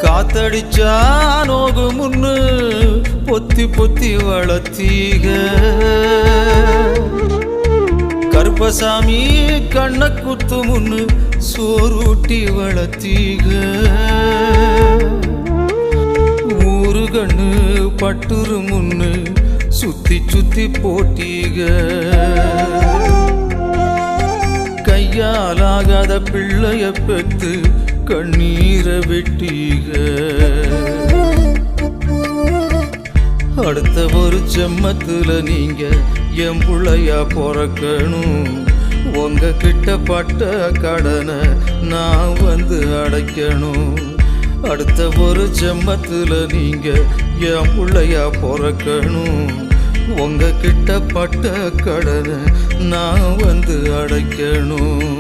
காத்தடிச்சா நோகு முன்னு பொத்தி பொத்தி வளர்த்தீக கருப்பசாமி கண்ண குத்து முன்னு சோறுட்டி வளர்த்தீக ஊரு கண்ணு பட்டுரு முன்னு சுத்தி சுத்தி போட்டீக கையாலாகாத பிள்ளைய பெத்து கண்ணீரை வெட்டீக அடுத்த ஒரு ஜென்மத்துல நீங்க என் புள்ளையா பிறக்கணும் உங்க கிட்ட பட்ட கடனை நான் வந்து அடைக்கணும் அடுத்த ஒரு ஜென்மத்துல நீங்க என் புள்ளையா பிறக்கணும் உங்க கிட்ட பட்ட கடனை நான் வந்து அடைக்கணும்